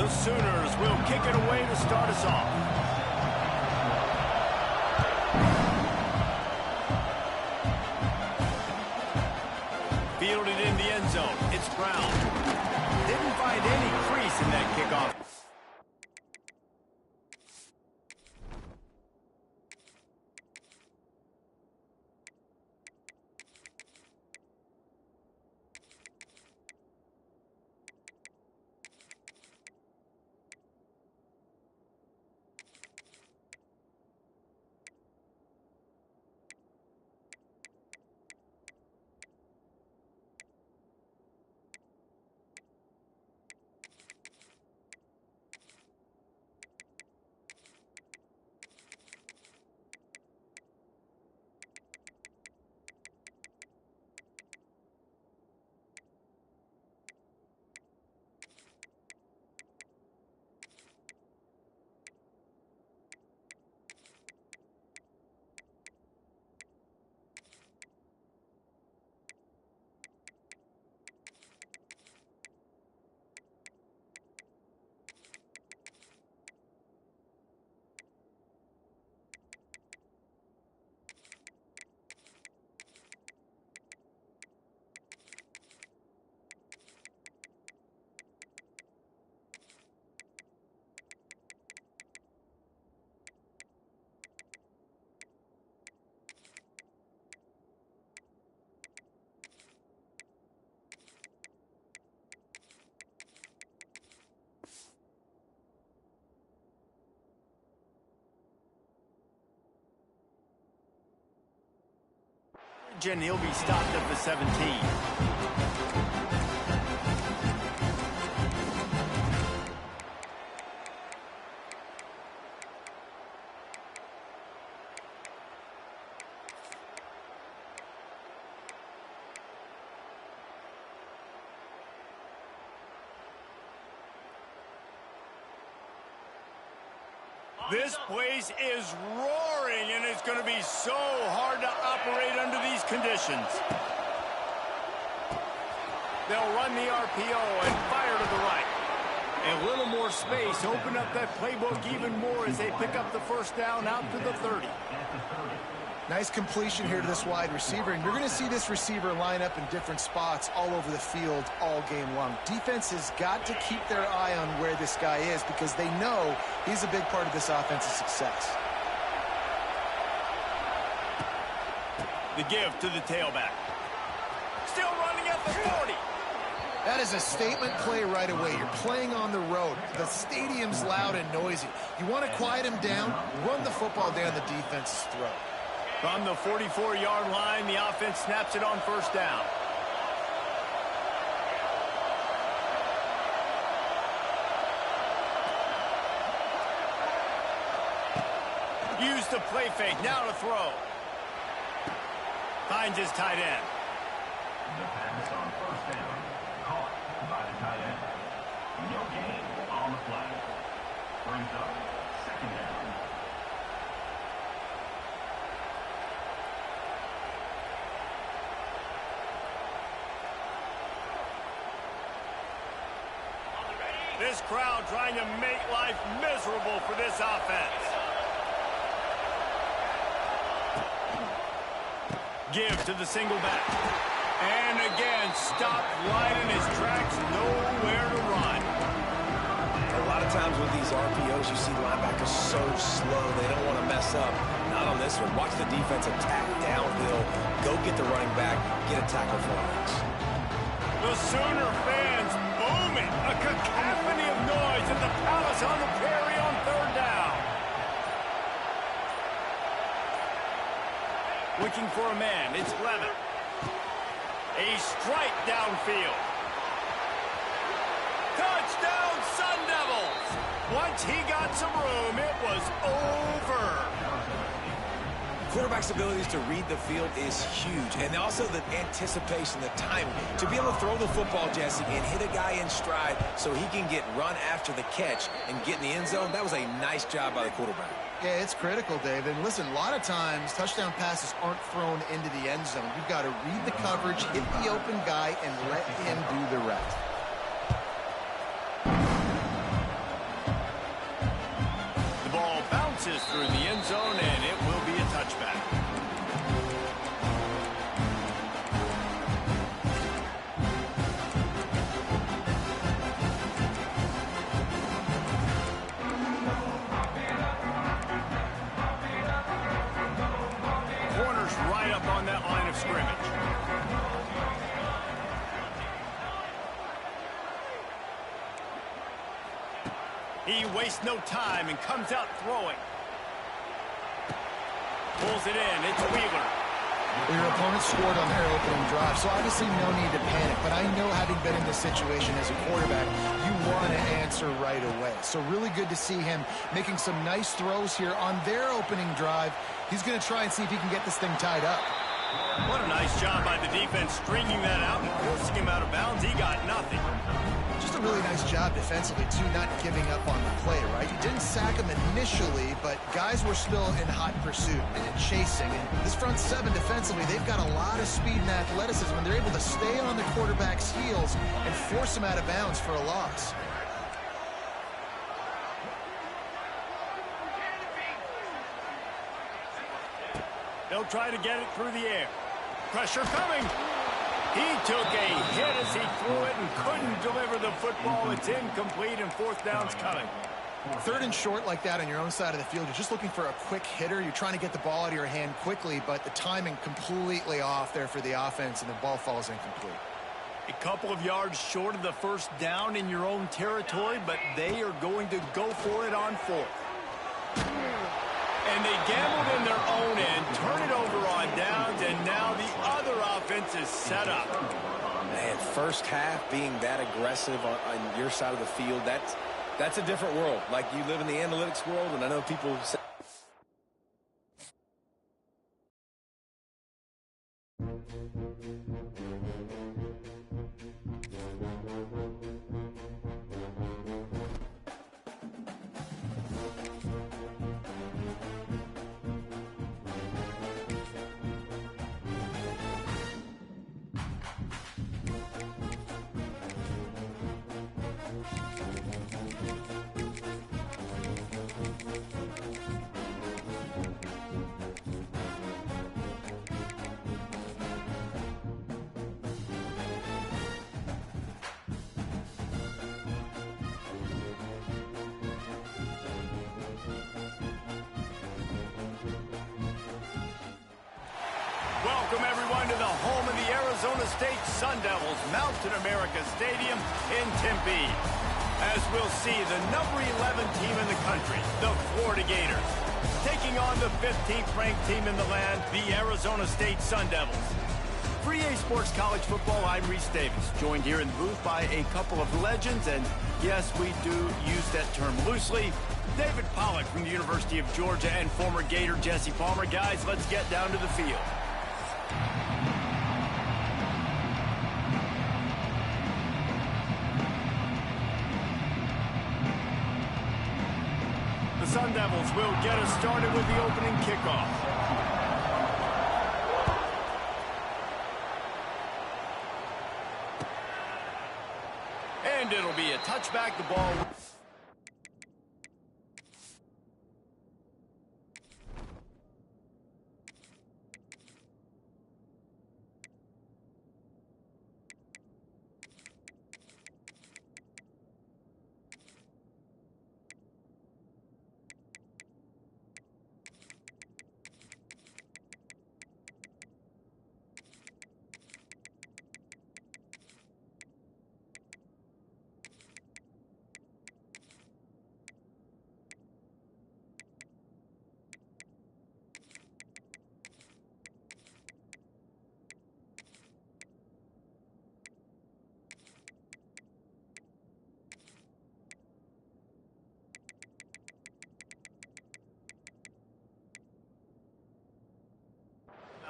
The Sooners will kick it away to start us off. Fielded in the end zone. It's Brown. Didn't find any crease in that kickoff. And he'll be stopped at the 17. This place is roaring, and it's going to be so hard to operate under these conditions. They'll run the RPO and fire to the right. A little more space, open up that playbook even more as they pick up the first down out to the 30. Nice completion here to this wide receiver, and you're going to see this receiver line up in different spots all over the field all game long. Defense has got to keep their eye on where this guy is because they know he's a big part of this offense's success. The give to the tailback. Still running at the 40. That is a statement play right away. You're playing on the road. The stadium's loud and noisy. You want to quiet him down, run the football down the defense's throat. From the 44-yard line, the offense snaps it on first down. Use the play fake, now to throw. Finds his tight end. The pass on first down, caught by the tight end. No gain on the flag. Brings up second down. This crowd trying to make life miserable for this offense. Give to the single back. And again, stopped right in his tracks, nowhere to run. A lot of times with these RPOs, you see linebackers so slow, they don't want to mess up. Not on this one. Watch the defense attack downhill, go get the running back, get a tackle for Alex. The Sooner fans booming. A cacophony of noise at the Palace on the Prairie on third down. Looking for a man. It's Lemon. A strike downfield. Touchdown, Sun Devils. Once he got some room, it was over. Quarterback's abilities to read the field is huge, and also the anticipation, the timing. To be able to throw the football, Jesse, and hit a guy in stride so he can get run after the catch and get in the end zone, that was a nice job by the quarterback. Yeah, it's critical, Dave. And listen, a lot of times touchdown passes aren't thrown into the end zone. You've got to read the coverage, hit the open guy, and let him do the rest. through the end zone, and it will be a touchback. Corner's right up on that line of scrimmage. He wastes no time and comes out throwing. Pulls it in. It's Wheeler. Well, your opponent scored on their opening drive, so obviously no need to panic. But I know, having been in this situation as a quarterback, you want to answer right away. So really good to see him making some nice throws here on their opening drive. He's going to try and see if he can get this thing tied up. What a nice job by the defense stringing that out and forcing him out of bounds. He got nothing. Just a really nice job defensively, too, not giving up on the play, right? You didn't sack him initially, but guys were still in hot pursuit and chasing. And this front seven defensively, they've got a lot of speed and athleticism, and they're able to stay on the quarterback's heels and force him out of bounds for a loss. They'll try to get it through the air. Pressure coming. He took a hit as he threw it and couldn't deliver the football. It's incomplete, and fourth down's coming. Third and short like that on your own side of the field, you're just looking for a quick hitter. You're trying to get the ball out of your hand quickly, but the timing completely off there for the offense, and the ball falls incomplete. A couple of yards short of the first down in your own territory, but they are going to go for it on fourth. And they gambled in their own end, turn it over on downs, and now the other offense is set up. Man, first half being that aggressive on your side of the field, that's a different world. Like, you live in the analytics world, and I know people say Welcome, everyone, to the home of the Arizona State Sun Devils, Mountain America Stadium in Tempe. As we'll see, the number 11 team in the country, the Florida Gators, taking on the 15th-ranked team in the land, the Arizona State Sun Devils. For EA Sports College Football, I'm Reese Davis, joined here in the booth by a couple of legends, and yes, we do use that term loosely. David Pollack from the University of Georgia and former Gator Jesse Palmer. Guys, let's get down to the field. The Sun Devils will get us started with the opening kickoff. And it'll be a touchback. The ball...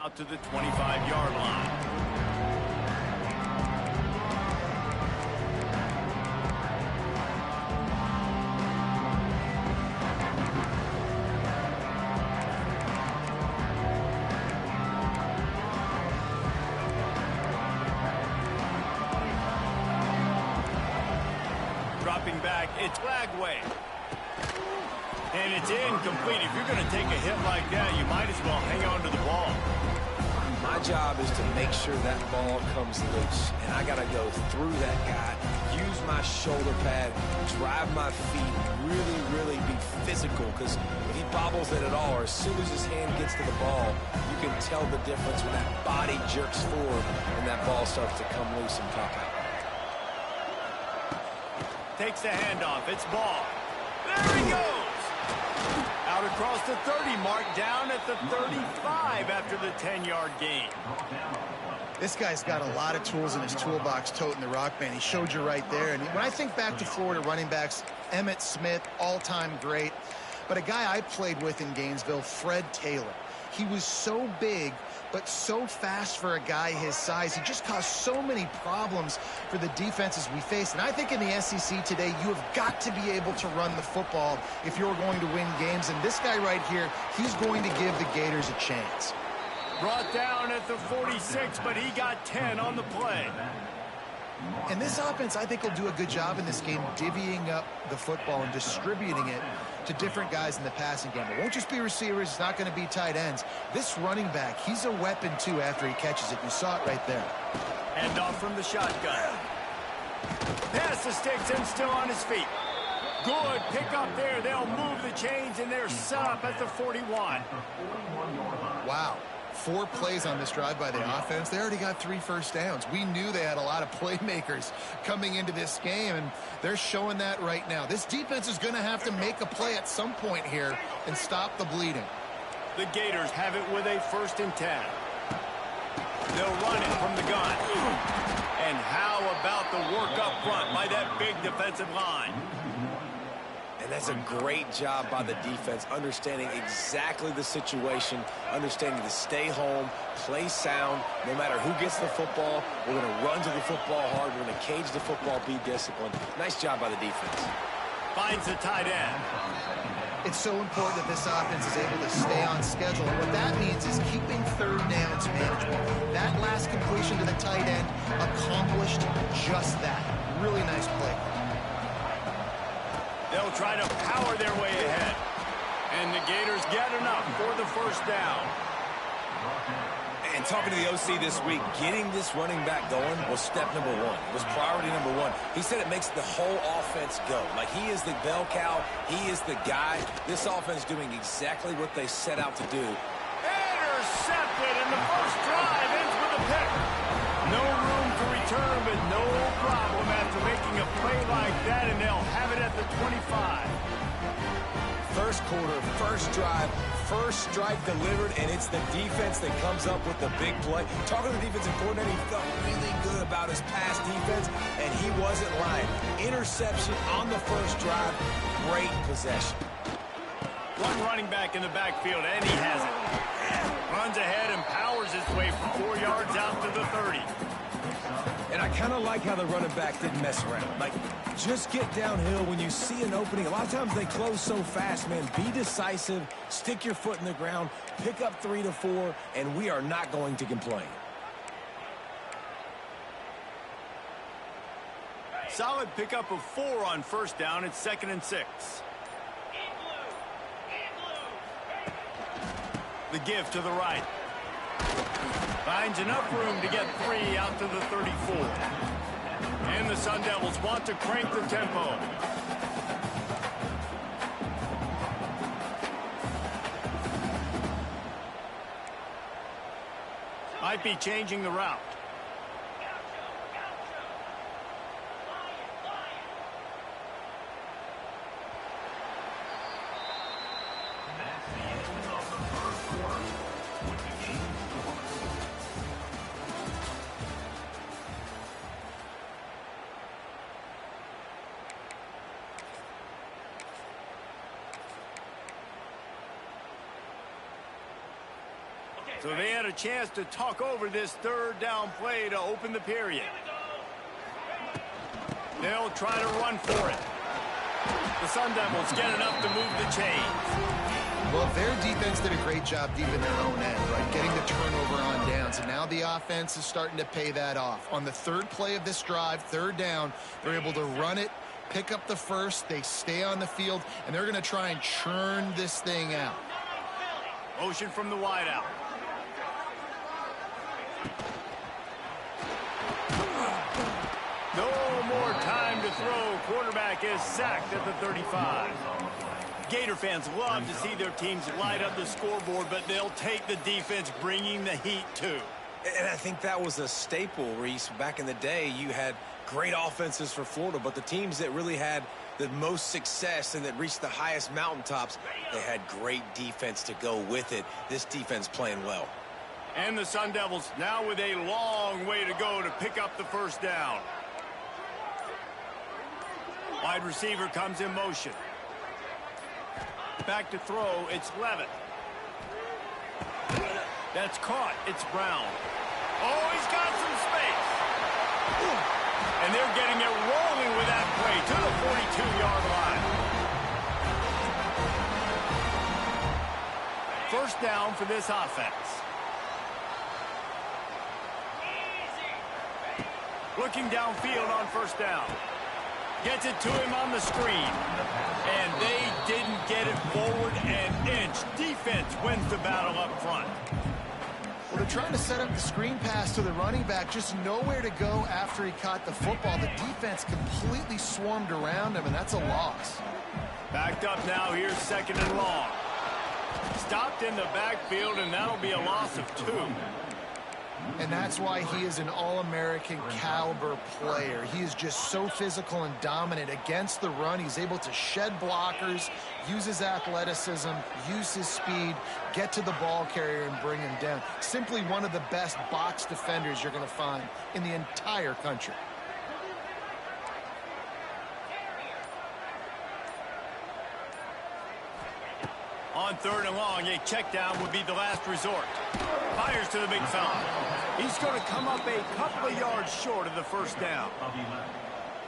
out to the 25-yard line. Dropping back, it's Flagway. And it's incomplete. If you're going to take a hit like that, you might as well hang on to the ball. My job is to make sure that ball comes loose, and I got to go through that guy, use my shoulder pad, drive my feet, really be physical, because if he bobbles it at all, or as soon as his hand gets to the ball, you can tell the difference when that body jerks forward and that ball starts to come loose and pop out. Takes the handoff. It's ball. There he goes. Out across the 30 mark, down at the 35 after the 10-yard gain. This guy's got a lot of tools in his toolbox toting the rock, man. He showed you right there. And when I think back to Florida running backs, Emmitt Smith, all-time great. But a guy I played with in Gainesville, Fred Taylor. He was so big, but so fast for a guy his size. He just caused so many problems for the defenses we faced. And I think in the SEC today, you have got to be able to run the football if you're going to win games. And this guy right here, he's going to give the Gators a chance. Brought down at the 46, but he got 10 on the play. And this offense, I think, will do a good job in this game divvying up the football and distributing it to different guys in the passing game. It won't just be receivers. It's not going to be tight ends. This running back, he's a weapon, too, after he catches it. You saw it right there. Hand off from the shotgun. Pass the sticks and still on his feet. Good pick up there. They'll move the chains, and they're set up at the 41. Wow. 4 plays on this drive by the offense. They already got 3 first downs. We knew they had a lot of playmakers coming into this game, and they're showing that right now. This defense is going to have to make a play at some point here and stop the bleeding. The Gators have it with a 1st and 10. They'll run it from the gun. And how about the work up front by that big defensive line? And that's a great job by the defense, understanding exactly the situation, understanding to stay home, play sound. No matter who gets the football, we're going to run to the football hard. We're going to cage the football, be disciplined. Nice job by the defense. Finds the tight end. It's so important that this offense is able to stay on schedule. And what that means is keeping 3rd downs manageable. That last completion to the tight end accomplished just that. Really nice play. They'll try to power their way ahead. And the Gators get enough for the 1st down. And talking to the OC this week, getting this running back going was step number 1. It was priority number 1. He said it makes the whole offense go. Like, he is the bell cow. He is the guy. This offense doing exactly what they set out to do. Intercepted, and the first drive ends with a pick. No room to return, but no problem after making a play like that, and they'll have it at the 25. First quarter, first drive, first strike delivered, and it's the defense that comes up with the big play. Talking to the defensive coordinator, he felt really good about his pass defense, and he wasn't lying. Interception on the first drive, great possession. One running back in the backfield, and he has it. Runs ahead and powers his way from 4 yards out to the 30. And I kind of like how the running back didn't mess around. Like, just get downhill when you see an opening. A lot of times they close so fast, man. Be decisive, stick your foot in the ground, pick up 3 to 4, and we are not going to complain. Solid pickup of 4 on 1st down. It's 2nd and 6. The give to the right. Finds enough room to get 3 out to the 34. And the Sun Devils want to crank the tempo. Might be changing the route. So they had a chance to talk over this 3rd down play to open the period. They'll try to run for it. The Sun Devils get enough to move the chains. Well, their defense did a great job deep in their own end, right? Getting the turnover on downs. And now the offense is starting to pay that off. On the 3rd play of this drive, 3rd down, they're able to run it pick up the first, they stay on the field, and they're going to try and churn this thing out. Motion from the wideout. No more time to throw. Quarterback is sacked at the 35. Gator fans love to see their teams light up the scoreboard, but they'll take the defense bringing the heat too. And I think that was a staple, Reese. Back in the day, you had great offenses for Florida, but the teams that really had the most success and that reached the highest mountaintops, they had great defense to go with it. This defense playing well. And the Sun Devils now with a long way to go to pick up the first down. Wide receiver comes in motion. Back to throw, it's Levitt. That's caught, it's Brown. Oh, he's got some space. And they're getting it rolling with that play to the 42-yard line. First down for this offense. Looking downfield on first down. Gets it to him on the screen. And they didn't get it forward an inch. Defense wins the battle up front. Well, they're trying to set up the screen pass to the running back, just nowhere to go after he caught the football. The defense completely swarmed around him, and that's a loss. Backed up now, here's second and long. Stopped in the backfield, and that'll be a loss of 2. And that's why he is an All-American caliber player. He is just so physical and dominant against the run. He's able to shed blockers, use his athleticism, use his speed, get to the ball carrier and bring him down. Simply one of the best box defenders you're going to find in the entire country. On third and long, a check down would be the last resort. Fires to the big fella. He's going to come up a couple of yards short of the first down.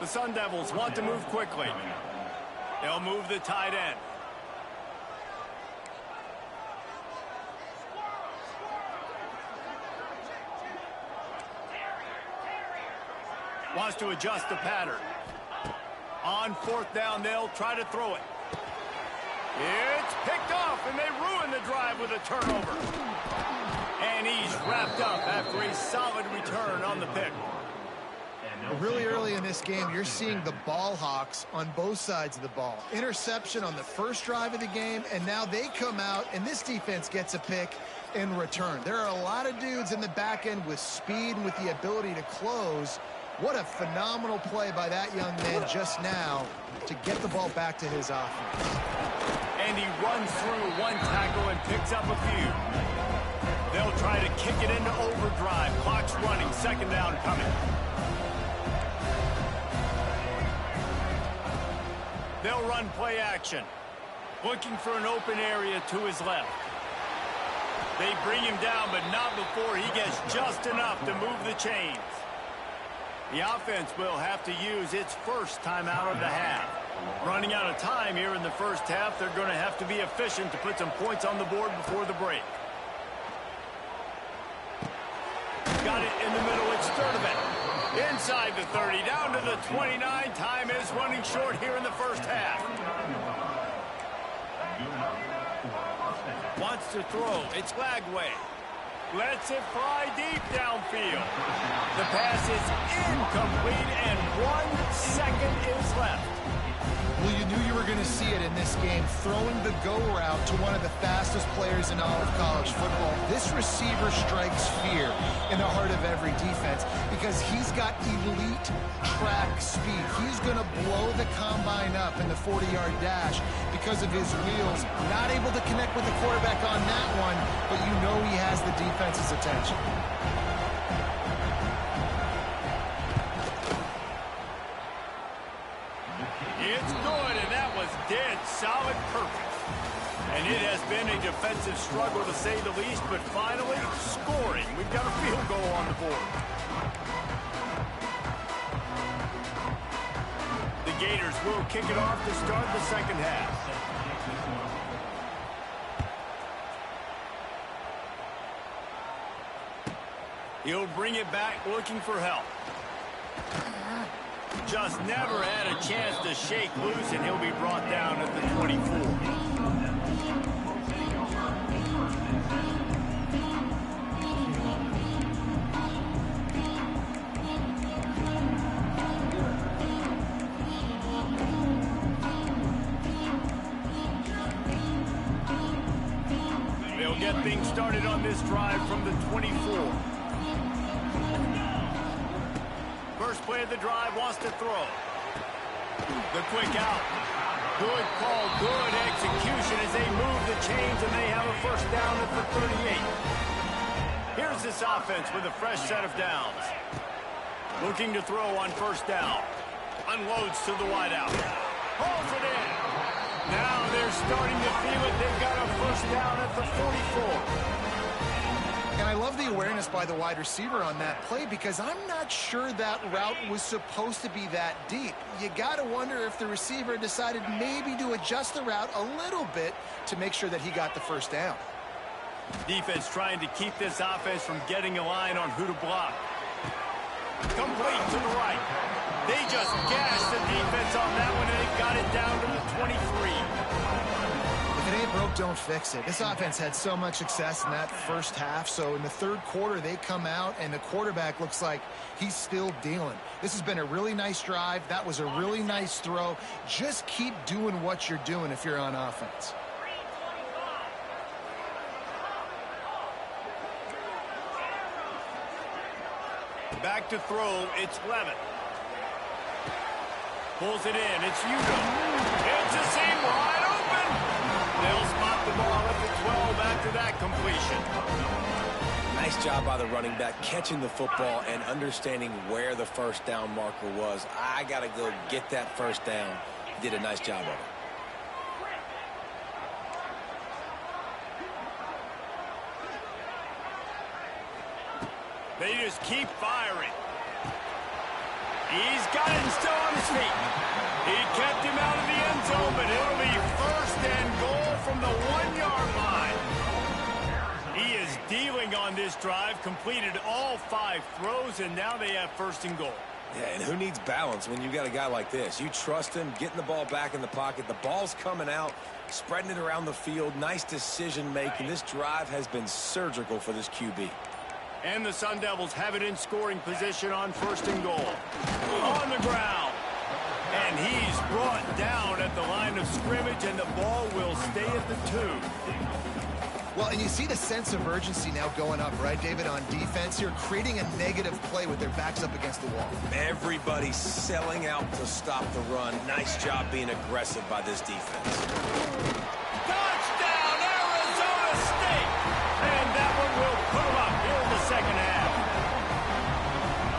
The Sun Devils want to move quickly. They'll move the tight end. Wants to adjust the pattern. On fourth down, they'll try to throw it. It's picked off, and they ruin the drive with a turnover. And he's wrapped up after a solid return on the pick. Really early in this game, you're seeing the ball hawks on both sides of the ball. Interception on the first drive of the game, and now they come out, and this defense gets a pick in return. There are a lot of dudes in the back end with speed and with the ability to close. What a phenomenal play by that young man just now to get the ball back to his offense. And he runs through one tackle and picks up a few. They'll try to kick it into overdrive. Clock's running, second down coming. They'll run play action. Looking for an open area to his left. They bring him down, but not before he gets just enough to move the chains. The offense will have to use its first timeout of the half. Running out of time here in the first half, they're going to have to be efficient to put some points on the board before the break. Got it in the middle, it's Sturdivant. Inside the 30, down to the 29. Time is running short here in the first half. Wants to throw, it's Lagway. Lets it fly deep downfield. The pass is incomplete, and 1 second is left. Well, you knew you were going to see it in this game, throwing the go route to one of the fastest players in all of college football. This receiver strikes fear in the heart of every defense because he's got elite track speed. He's going to blow the combine up in the 40-yard dash because of his wheels. Not able to connect with the quarterback on that one, but you know he has the defense's attention. It's good, and that was dead solid perfect. And it has been a defensive struggle to say the least, but finally scoring. We've got a field goal on the board. The Gators will kick it off to start the second half. He'll bring it back looking for help. Just never had a chance to shake loose, and he'll be brought down at the 24. They'll get things started on this drive from the 24. First play of the drive, wants to throw. The quick out. Good call, good execution as they move the chains, and they have a first down at the 38. Here's this offense with a fresh set of downs. Looking to throw on first down. Unloads to the wideout. Pulls it in. Now they're starting to feel it. They've got a first down at the 44. And I love the awareness by the wide receiver on that play, because I'm not sure that route was supposed to be that deep. You got to wonder if the receiver decided maybe to adjust the route a little bit to make sure that he got the first down. Defense trying to keep this offense from getting a line on who to block. Complete to the right. They just gashed the defense on that one, and they got it down to the 23. If it ain't broke, don't fix it. This offense had so much success in that first half, so in the third quarter they come out and the quarterback looks like he's still dealing. This has been a really nice drive. That was a really nice throw. Just keep doing what you're doing if you're on offense. Back to throw, it's Levitt. Pulls it in, it's Hugo. It's a seam wide open. They'll spot the ball at the 12 after that completion. Nice job by the running back, catching the football and understanding where the first down marker was. I got to go get that first down. He did a nice job of it. They just keep firing. He's got it still on his feet. He kept him out of the end zone, but it'll be first and goal from the 1-yard line. He is dealing on this drive, completed all 5 throws, and now they have first and goal. Yeah, and who needs balance when you got a guy like this? You trust him, getting the ball back in the pocket. The ball's coming out, spreading it around the field. Nice decision-making. This drive has been surgical for this QB. And the Sun Devils have it in scoring position on first and goal. On the ground. And he's brought down at the line of scrimmage, and the ball will stay at the 2. Well, and you see the sense of urgency now going up, right, David, on defense here, creating a negative play with their backs up against the wall. Everybody's selling out to stop the run. Nice job being aggressive by this defense. Touchdown, Arizona State! And that one will put them up here in the second half.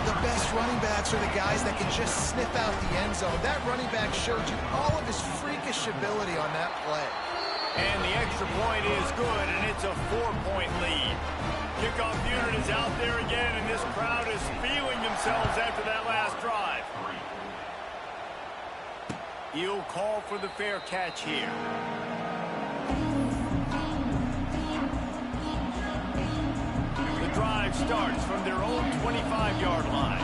The best running backs are the guys that can just sniff out the end zone. That running back showed you all of his freakish ability on that play. And the extra point is good, and it's a 4-point lead. Kickoff unit is out there again, and this crowd is feeling themselves after that last drive. He'll call for the fair catch here. The drive starts from their own 25-yard line.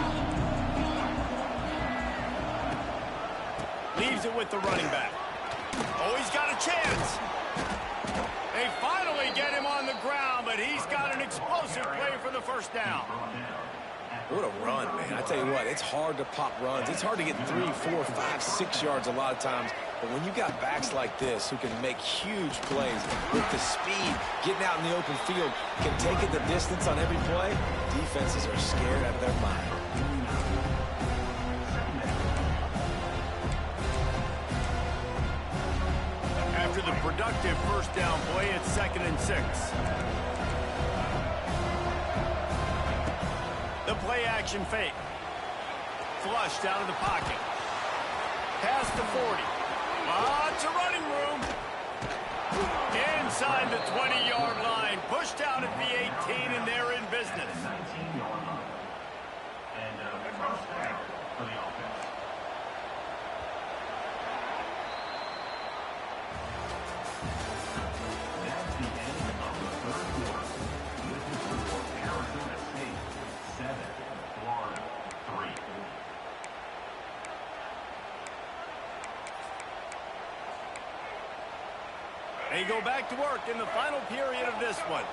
Leaves it with the running back. Oh, he's got a chance. They finally get him on the ground, but he's got an explosive play for the first down. What a run, man. I tell you what, it's hard to pop runs. It's hard to get 3, 4, 5, 6 yards a lot of times. But when you got backs like this who can make huge plays with the speed, getting out in the open field, can take it the distance on every play, defenses are scared out of their mind. After the productive first down play, it's 2nd and 6. The play action fake. Flushed out of the pocket. Past the 40. Lots of running room. Inside the 20-yard line. Pushed out at the 18, and they're in business. 19-yard line. And first down for the offense. That's the end of the third quarter. This is the score: Arizona State 7, Florida 3. They go back to work in the final period of this one.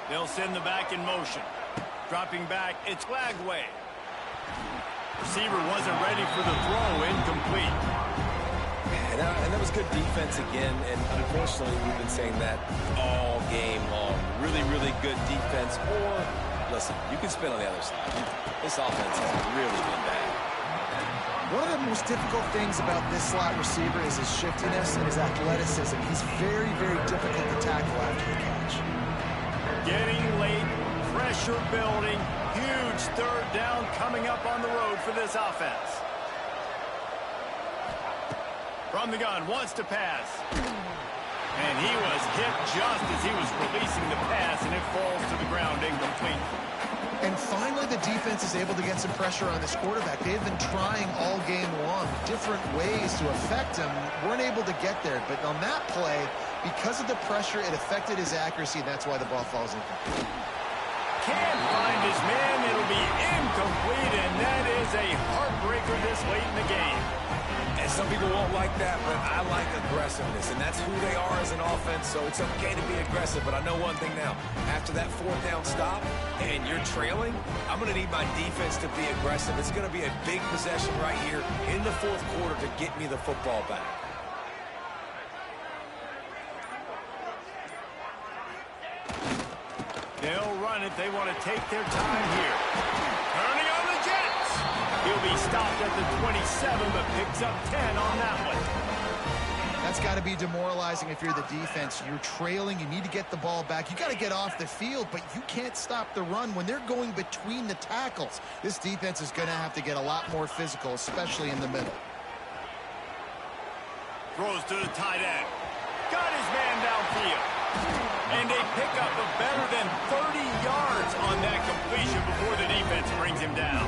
They'll send the back in motion. Dropping back, it's Flagway. Receiver wasn't ready for the throw, incomplete. And that was good defense again, and unfortunately we've been saying that all game long. Really, really good defense, or, listen, you can spin on the other side. This offense has really been bad. One of the most difficult things about this slot receiver is his shiftiness and his athleticism. He's very, very difficult to tackle after the catch. Getting late, pressure building, huge third down coming up on the road for this offense. From the gun, wants to pass. And he was hit just as he was releasing the pass, and it falls to the ground incomplete. And finally, the defense is able to get some pressure on this quarterback. They've been trying all game long different ways to affect him. Weren't able to get there. But on that play, because of the pressure, it affected his accuracy, and that's why the ball falls incomplete. Can't find his man. It'll be incomplete, and that is a heartbreaker this late in the game. And some people won't like that, but I like aggressiveness, and that's who they are as an offense, so it's okay to be aggressive. But I know one thing now. After that fourth down stop and you're trailing, I'm going to need my defense to be aggressive. It's going to be a big possession right here in the fourth quarter to get me the football back. They'll run it. They want to take their time here. Turning on the Jets. He'll be stopped at the 27, but picks up 10 on that one. That's got to be demoralizing if you're the defense. You're trailing. You need to get the ball back. You got to get off the field, but you can't stop the run when they're going between the tackles. This defense is going to have to get a lot more physical, especially in the middle. Throws to the tight end. Got his man downfield. And they pick up a better than 30 yards on that completion before the defense brings him down.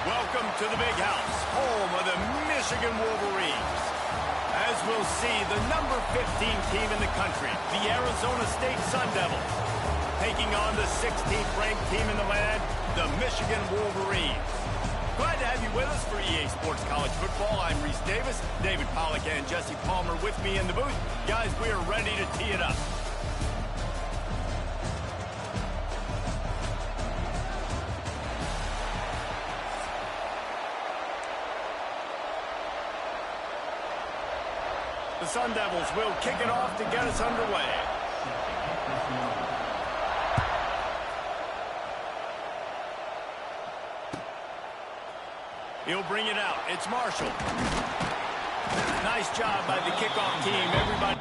Welcome to the big house, home of the Michigan Wolverines. As we'll see, the number 15 team in the country, the Arizona State Sun Devils, taking on the 16th ranked team in the land, the Michigan Wolverines. Glad to have you with us for EA Sports College Football. I'm Reese Davis, David Pollack and Jesse Palmer with me in the booth. Guys, we are ready to tee it up. The Sun Devils will kick it off to get us underway. He'll bring it out. It's Marshall. Nice job by the kickoff team. Everybody.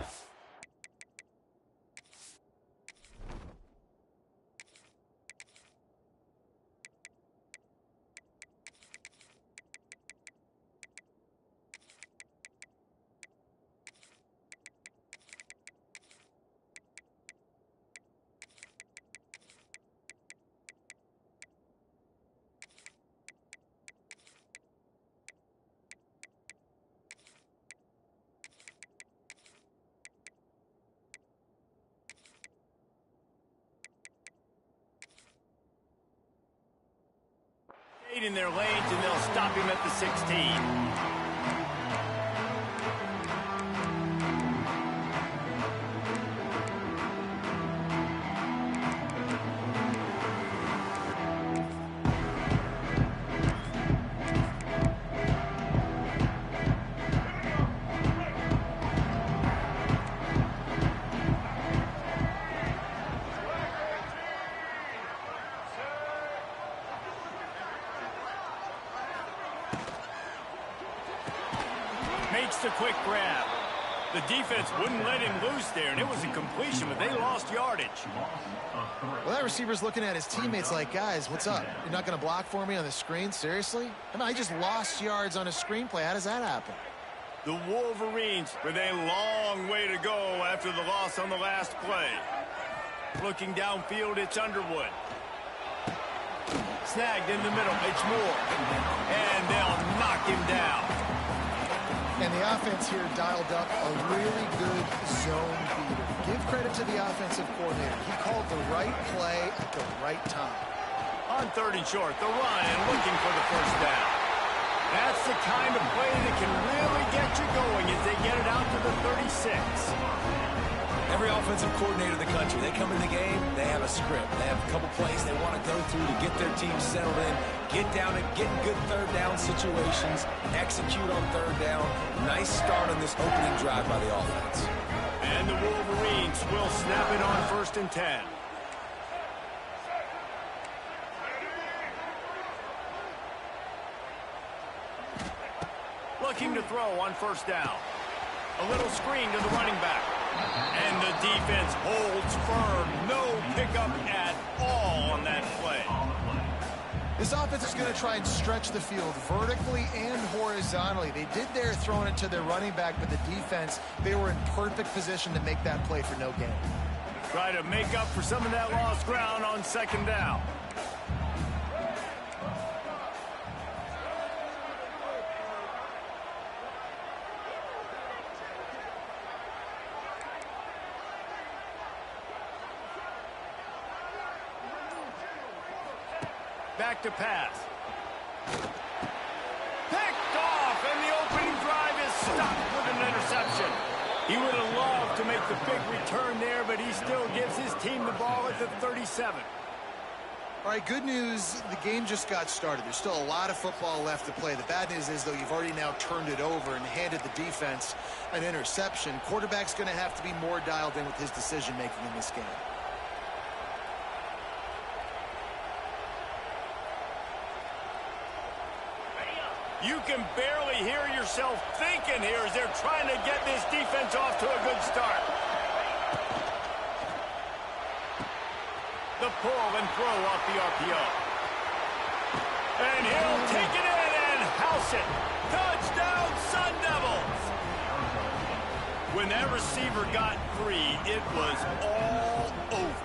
in their lanes, and they'll stop him at the 16. Makes the quick grab. The defense wouldn't let him loose there, and it was a completion, but they lost yardage. Well, that receiver's looking at his teammates like, guys, what's up? You're not going to block for me on the screen? Seriously? I mean, I just lost yards on a screenplay. How does that happen? The Wolverines with a long way to go after the loss on the last play. Looking downfield, it's Underwood. Snagged in the middle, it's Moore. And they'll knock him down. And the offense here dialed up a really good zone beater. Give credit to the offensive coordinator. He called the right play at the right time. On 3rd and short, the run and looking for the first down. That's the kind of play that can really get you going as they get it out to the 36. Every offensive coordinator in the country, they come in the game, they have a script. They have a couple plays they want to go through to get their team settled in, get down and get in good 3rd down situations, execute on 3rd down. Nice start on this opening drive by the offense. And the Wolverines will snap it on 1st and 10. Looking to throw on 1st down. A little screen to the running back. And the defense holds firm. No pickup at all on that play. This offense is going to try and stretch the field vertically and horizontally. They did there throwing it to their running back, but the defense, they were in perfect position to make that play for no gain. Try to make up for some of that lost ground on 2nd down. Back to pass. Picked off, and the opening drive is stopped with an interception. He would have loved to make the big return there, but he still gives his team the ball at the 37. All right, good news, the game just got started. There's still a lot of football left to play. The bad news is, though, you've already now turned it over and handed the defense an interception. Quarterback's going to have to be more dialed in with his decision-making in this game. You can barely hear yourself thinking here as they're trying to get this defense off to a good start. The pull and throw off the RPO. And he'll take it in and house it. Touchdown, Sun Devils! When that receiver got free, it was all over.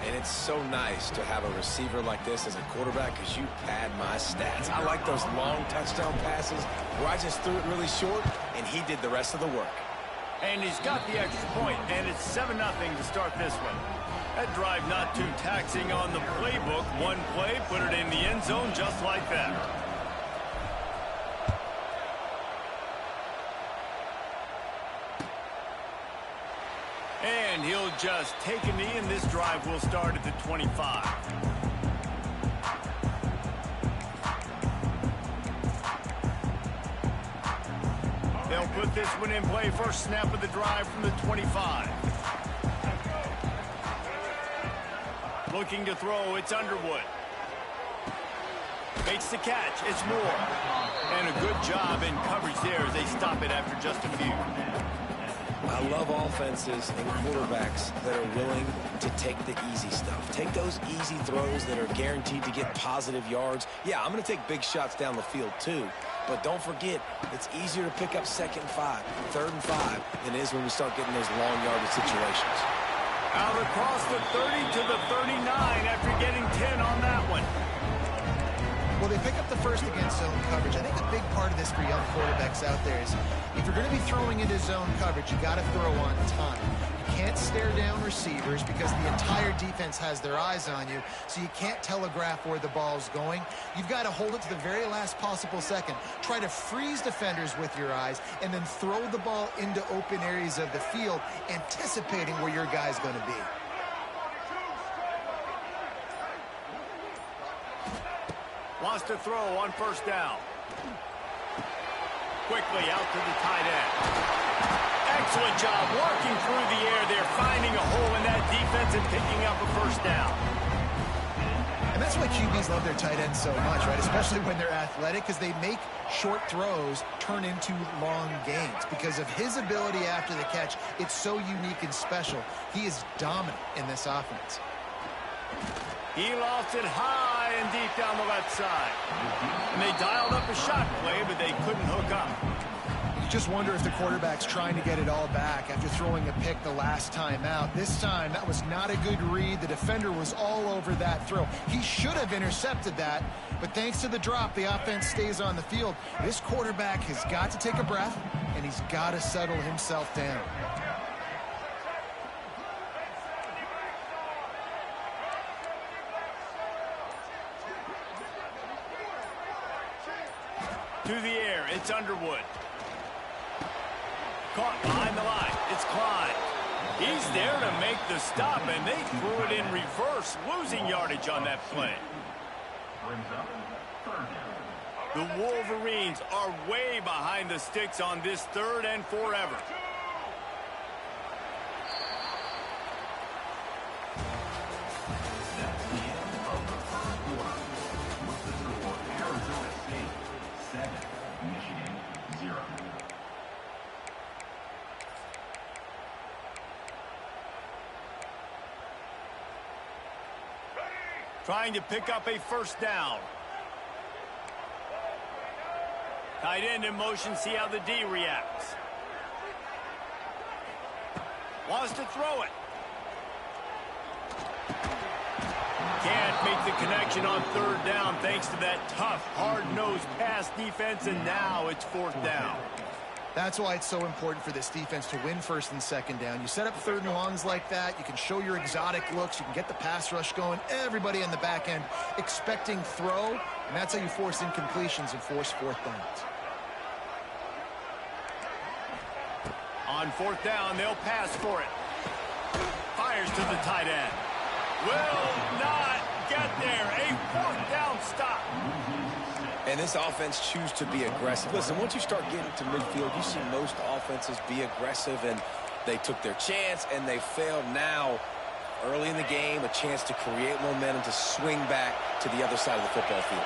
And it's so nice to have a receiver like this as a quarterback because you pad my stats. I like those long touchdown passes where I just threw it really short and he did the rest of the work. And he's got the extra point, and it's 7-0 to start this one. That drive not too taxing on the playbook. One play, put it in the end zone just like that. And he'll just take a knee, and this drive will start at the 25. They'll put this one in play. First snap of the drive from the 25. Looking to throw, it's Underwood. Makes the catch, it's Moore. And a good job in coverage there as they stop it after just a few. I love offenses and quarterbacks that are willing to take the easy stuff. Take those easy throws that are guaranteed to get positive yards. Yeah, I'm going to take big shots down the field too. But don't forget, it's easier to pick up 2nd and 5, 3rd and 5 than it is when we start getting those long yardage situations. Out across the 30 to the 39 after getting 10 on that one. Well, they pick up the first against zone coverage. I think a big part of this for young quarterbacks out there is if you're going to be throwing into zone coverage, you got to throw on time. You can't stare down receivers because the entire defense has their eyes on you, so you can't telegraph where the ball's going. You've got to hold it to the very last possible second. Try to freeze defenders with your eyes, and then throw the ball into open areas of the field, anticipating where your guy's going to be. Wants to throw on first down. Quickly out to the tight end. Excellent job working through the air there, finding a hole in that defense and picking up a first down. And that's why QBs love their tight ends so much, right? Especially when they're athletic, because they make short throws turn into long gains. Because of his ability after the catch, it's so unique and special. He is dominant in this offense. He lost it high and deep down the left side. And they dialed up a shot play, but they couldn't hook up. You just wonder if the quarterback's trying to get it all back after throwing a pick the last time out. This time, that was not a good read. The defender was all over that throw. He should have intercepted that, but thanks to the drop, the offense stays on the field. This quarterback has got to take a breath, and he's got to settle himself down. To the air, it's Underwood. Caught behind the line, it's Klein. He's there to make the stop, and they threw it in reverse, losing yardage on that play. The Wolverines are way behind the sticks on this third and forever. Trying to pick up a first down. Tight end in motion, see how the D reacts. Wants to throw it. Can't make the connection on third down thanks to that tough, hard-nosed pass defense, and now it's fourth down. That's why it's so important for this defense to win first and second down. You set up third and longs like that, you can show your exotic looks, you can get the pass rush going, everybody on the back end expecting throw, and that's how you force incompletions and force fourth downs. On fourth down, they'll pass for it. Fires to the tight end. Will not get there. A fourth down stop. And this offense chooses to be aggressive. Listen, once you start getting to midfield, you see most offenses be aggressive, and they took their chance, and they failed. Now, early in the game, a chance to create momentum to swing back to the other side of the football field.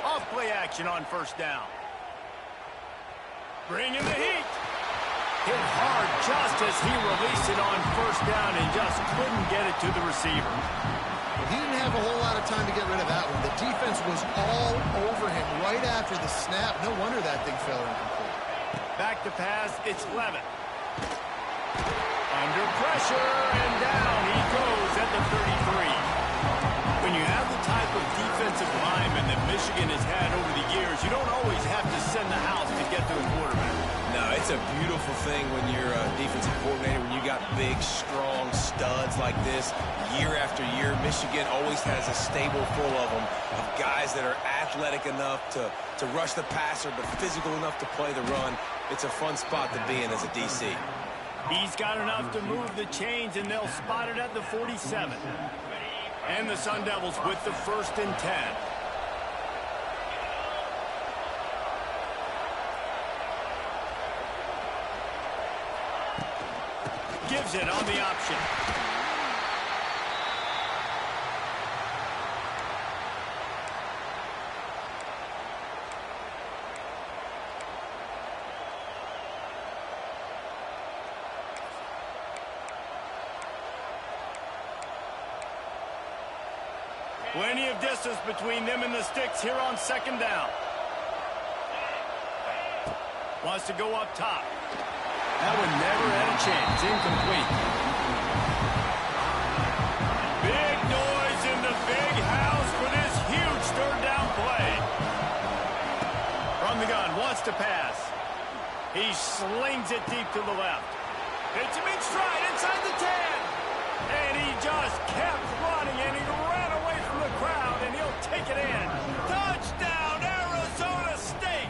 Off play action on first down. Bringing the heat. Hit hard just as he released it on first down and just couldn't get it to the receiver. He didn't have a whole lot of time to get rid of that one. The defense was all over him right after the snap. No wonder that thing fell incomplete. Back to pass, it's Levitt. Under pressure, and down he goes at the 33. When you have the type of defensive lineman that Michigan has had over the years, you don't always have to send the house to get to a quarterback. No, it's a beautiful thing when you're a defensive coordinator, when you got big, strong studs like this. Year after year, Michigan always has a stable full of them, of guys that are athletic enough to rush the passer, but physical enough to play the run. It's a fun spot to be in as a DC. He's got enough to move the chains, and they'll spot it at the 47. And the Sun Devils with the 1st and 10. Gives it on the option. Plenty of distance between them and the sticks here on second down. Wants to go up top. That one never had a chance. Incomplete. Big noise in the big house for this huge third down play. From the gun, wants to pass. He slings it deep to the left. Hits him in stride inside the 10. And he just kept running, and he ran away from the crowd, and he'll take it in. Touchdown, Arizona State!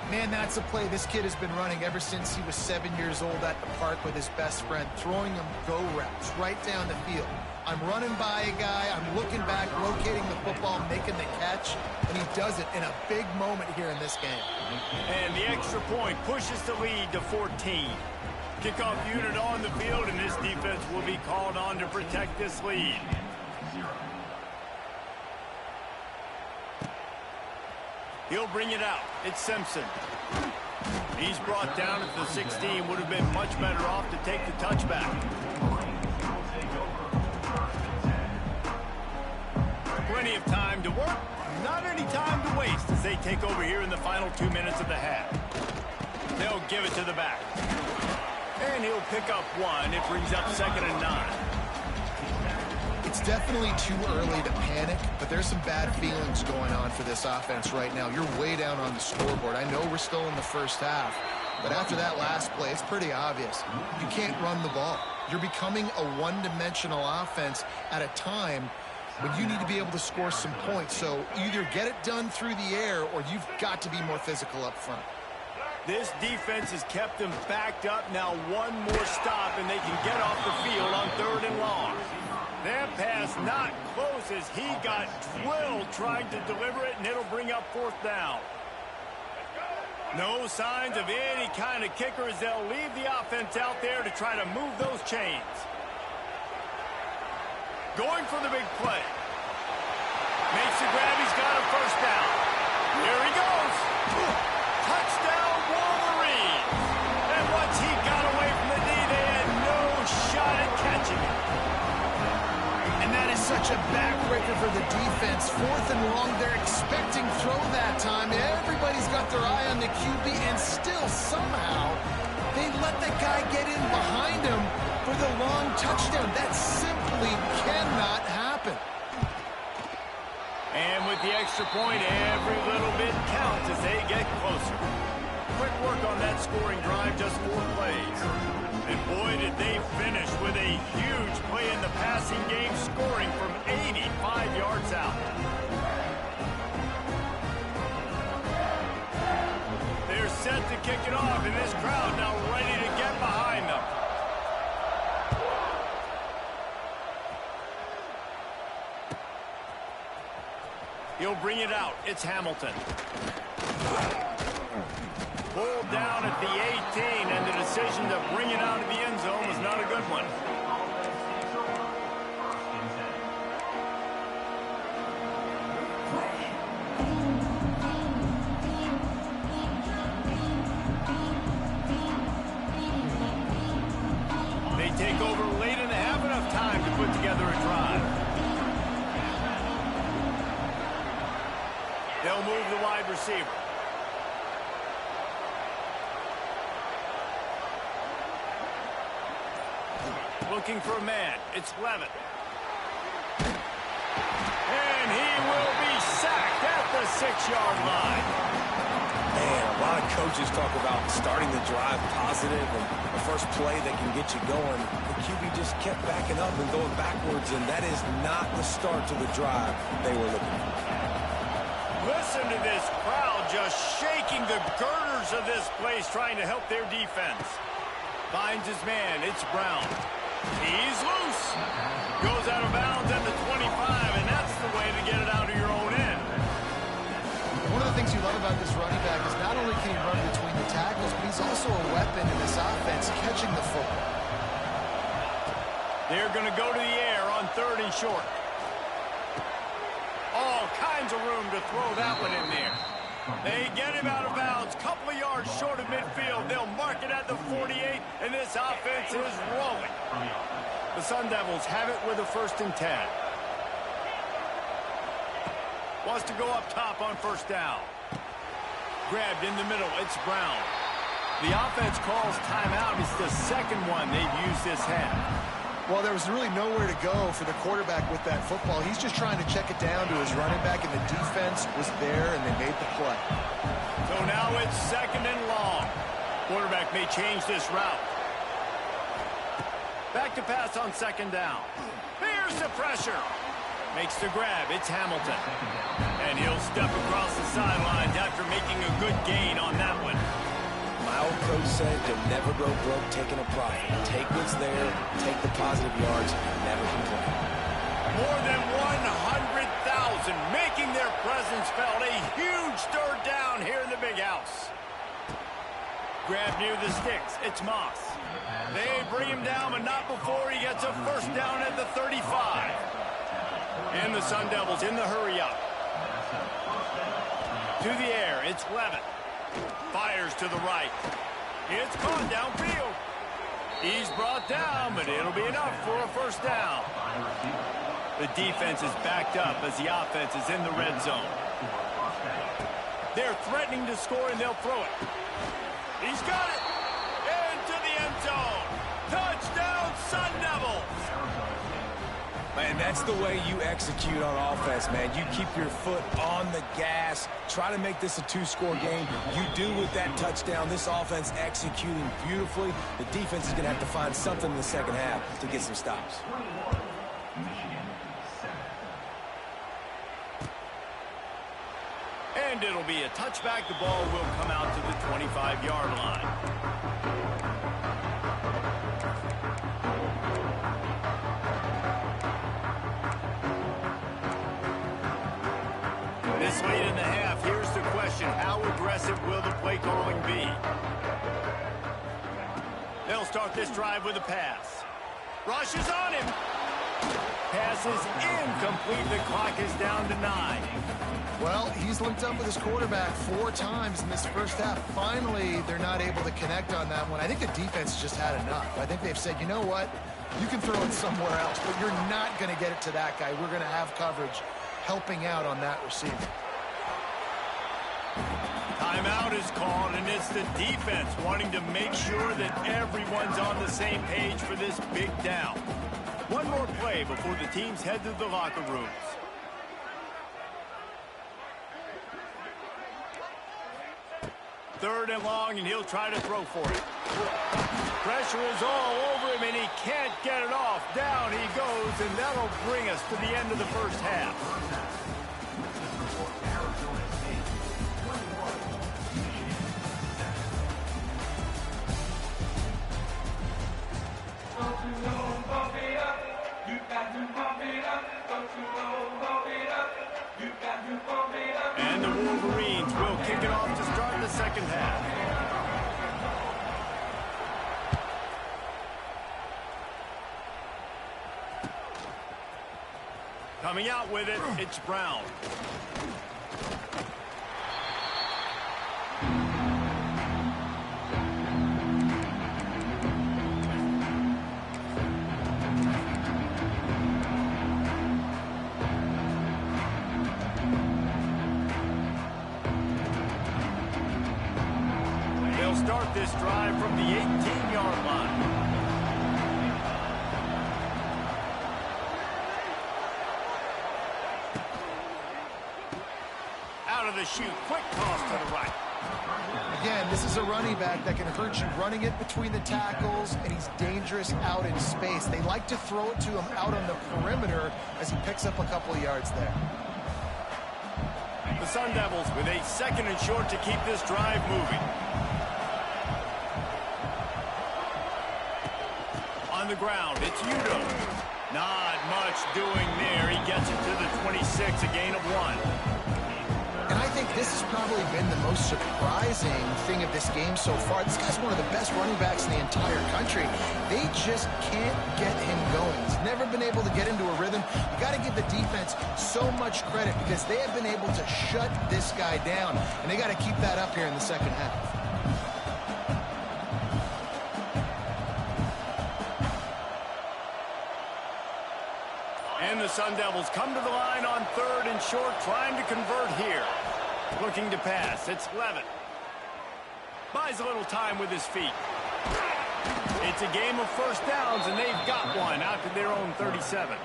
Man, that's a play this kid has been running ever since he was 7 years old at the park with his best friend, throwing him go routes right down the field. I'm running by a guy, I'm looking back, locating the football, making the catch, and he does it in a big moment here in this game. And the extra point pushes the lead to 14. Kickoff unit on the field, and this defense will be called on to protect this lead. He'll bring it out. It's Simpson. He's brought down at the 16. Would have been much better off to take the touchback. Plenty of time to work. Not any time to waste as they take over here in the final 2 minutes of the half. They'll give it to the back. And he'll pick up one. It brings up 2nd and 9. It's definitely too early to panic, but there's some bad feelings going on for this offense right now. You're way down on the scoreboard. I know we're still in the first half, but after that last play, it's pretty obvious. You can't run the ball. You're becoming a one-dimensional offense at a time when you need to be able to score some points. So either get it done through the air or you've got to be more physical up front. This defense has kept them backed up. Now one more stop, and they can get off the field on 3rd and long. That pass not close as he got drilled trying to deliver it, and it'll bring up 4th down. No signs of any kind of kicker as they'll leave the offense out there to try to move those chains. Going for the big play. Makes the grab. He's got a 1st down. Here he goes. Touchdown, Wolverines. And once he got away from the knee, they had no shot at catching it. And that is such a backbreaker for the defense. 4th and long, they're expecting throw that time. Everybody's got their eye on the QB, and still somehow they let that guy get in behind him for the long touchdown. That simply cannot happen. And with the extra point, every little bit counts as they get closer. Quick work on that scoring drive, just 4 plays. And boy, did they finish with a huge play in the passing game, scoring from 85 yards out. They're set to kick it off, and this crowd now ready to get behind them. He'll bring it out. It's Hamilton. Pulled down at the 18, and the decision to bring it out of the end zone was not a good one. They take over late and have enough time to put together a drive. They'll move the wide receiver. Looking for a man. It's Levitt. And he will be sacked at the 6-yard line. Man, a lot of coaches talk about starting the drive positive and the first play that can get you going. The QB just kept backing up and going backwards, and that is not the start to the drive they were looking for. Listen to this crowd just shaking the girders of this place, trying to help their defense. Finds his man. It's Brown. He's loose. Goes out of bounds at the 25, and that's the way to get it out of your own end. One of the things you love about this running back is not only can he run between the tackles, but he's also a weapon in this offense, catching the football. They're going to go to the air on 3rd and short. All kinds of room to throw that one in there. They get him out of bounds, couple of yards short of midfield. They'll mark it at the 48, and this offense is rolling. The Sun Devils have it with a 1st and 10. Wants to go up top on 1st down. Grabbed in the middle, it's Brown. The offense calls timeout. It's the 2nd one they've used this half. Well, there was really nowhere to go for the quarterback with that football. He's just trying to check it down to his running back, and the defense was there, and they made the play. So now it's 2nd and Quarterback may change this route. Back to pass on second down. Here's the pressure. Makes the grab. It's Hamilton. And he'll step across the sidelines after making a good gain on that one. My old coach said you'll never go broke taking a profit. Take what's there, take the positive yards, and never complain. More than 100,000 making their presence felt. A huge third down here in the big house. Grab near the sticks. It's Moss. They bring him down, but not before he gets a first down at the 35. And the Sun Devils in the hurry up. To the air, it's Levitt. Fires to the right. It's caught downfield. He's brought down, but it'll be enough for a first down. The defense is backed up as the offense is in the red zone. They're threatening to score, and they'll throw it. He's got it. Into the end zone. Touchdown, Sun Devils. Man, that's the way you execute on offense, man. You keep your foot on the gas. Try to make this a two-score game. You do with that touchdown. This offense executing beautifully. The defense is going to have to find something in the second half to get some stops. And it'll be a touchback. The ball will come out to the 25-yard line. This late in the half, here's the question. How aggressive will the play calling be? They'll start this drive with a pass. Rush is on him. Pass is incomplete. The clock is down to 9. Well, he's linked up with his quarterback 4 times in this first half. Finally, they're not able to connect on that one. I think the defense just had enough. I think they've said, you know what? You can throw it somewhere else, but you're not going to get it to that guy. We're going to have coverage helping out on that receiver. Timeout is called, and it's the defense wanting to make sure that everyone's on the same page for this big down. One more play before the teams head to the locker rooms. Third and long, and he'll try to throw for it. Pressure is all over him, and he can't get it off. Down he goes, and that'll bring us to the end of the first half. And the Wolverines will kick it off to start the second half. Coming out with it, it's Brown. They'll start this drive from the 18-yard line. Out of the chute, quick toss to the right. Again, this is a running back that can hurt you running it between the tackles, and he's dangerous out in space. They like to throw it to him out on the perimeter as he picks up a couple of yards there. The Sun Devils with a second and short to keep this drive moving. On the ground, it's Udo. Not much doing there. He gets it to the 26, a gain of 1. And I think this has probably been the most surprising thing of this game so far. This guy's one of the best running backs in the entire country. They just can't get him going. He's never been able to get into a rhythm. You got to give the defense so much credit because they have been able to shut this guy down. And they got to keep that up here in the second half. And the Sun Devils come to the line on third and short, trying to convert here. Looking to pass, it's Levitt. Buys a little time with his feet. It's a game of first downs, and they've got one out to their own 37.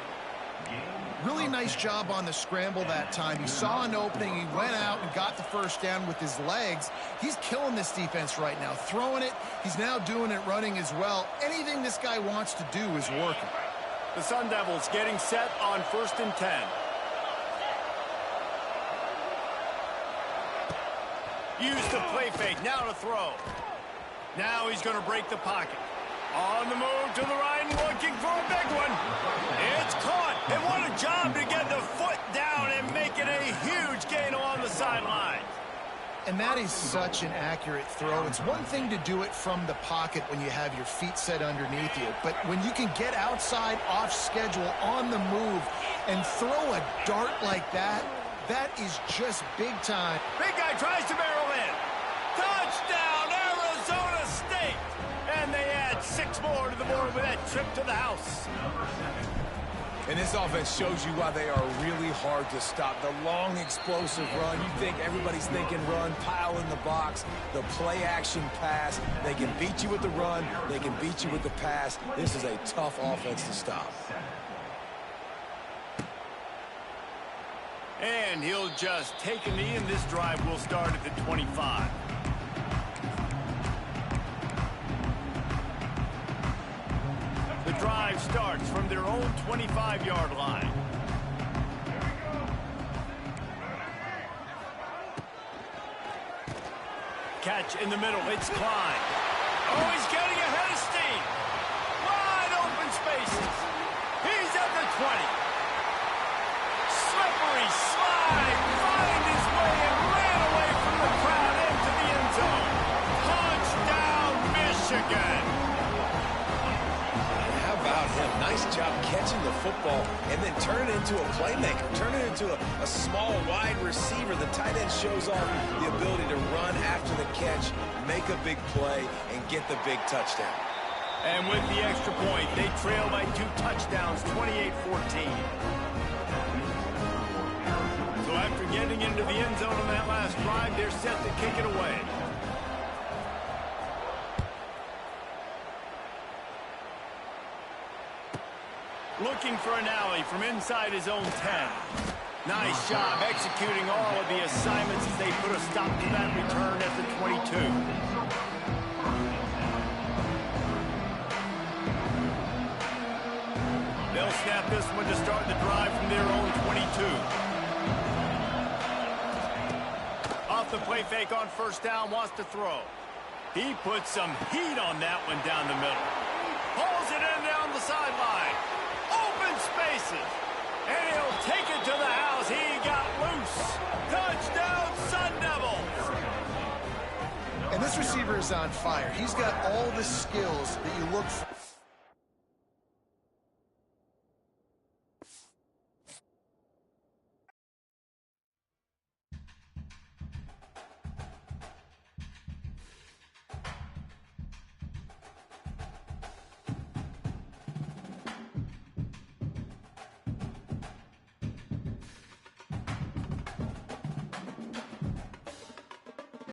Really nice job on the scramble that time. He saw an opening. He went out and got the first down with his legs. He's killing this defense right now. Throwing it. He's now doing it running as well. Anything this guy wants to do is working. The Sun Devils getting set on 1st and 10. Use the play fake. Now to throw. Now he's going to break the pocket. On the move to the right and looking for a big one. It's caught. And what a job to get the foot down and make it a huge gain along the sideline. And that is such an accurate throw. It's one thing to do it from the pocket when you have your feet set underneath you, but when you can get outside, off schedule, on the move, and throw a dart like that, that is just big time. Big guy tries to barrel in. Touchdown, Arizona State! And they add 6 more to the board with that trip to the house. And this offense shows you why they are really hard to stop. The long, explosive run. You think everybody's thinking run, pile in the box. The play-action pass. They can beat you with the run. They can beat you with the pass. This is a tough offense to stop. And he'll just take a knee, and this drive will start at the 25. The drive starts from their own 25-yard line. Catch in the middle. It's Klein. Oh, he's getting ahead of steam. Wide open spaces. He's at the 20. Slippery slide. Find his way and ran away from the crowd into the end zone. Touchdown, Michigan. About him. Nice job catching the football and then turn it into a playmaker. Turn it into a small, wide receiver. The tight end shows off the ability to run after the catch, make a big play, and get the big touchdown. And with the extra point, they trail by 2 touchdowns, 28-14. So after getting into the end zone on that last drive, they're set to kick it away. Looking for an alley from inside his own 10. Nice job executing all of the assignments as they put a stop to that return at the 22. They'll snap this one to start the drive from their own 22. Off the play fake on 1st down, wants to throw. He puts some heat on that one down the middle. Pulls it in down the sideline. Open spaces. And he'll take it to the house. He got loose. Touchdown, Sun Devils. And this receiver is on fire. He's got all the skills that you look for.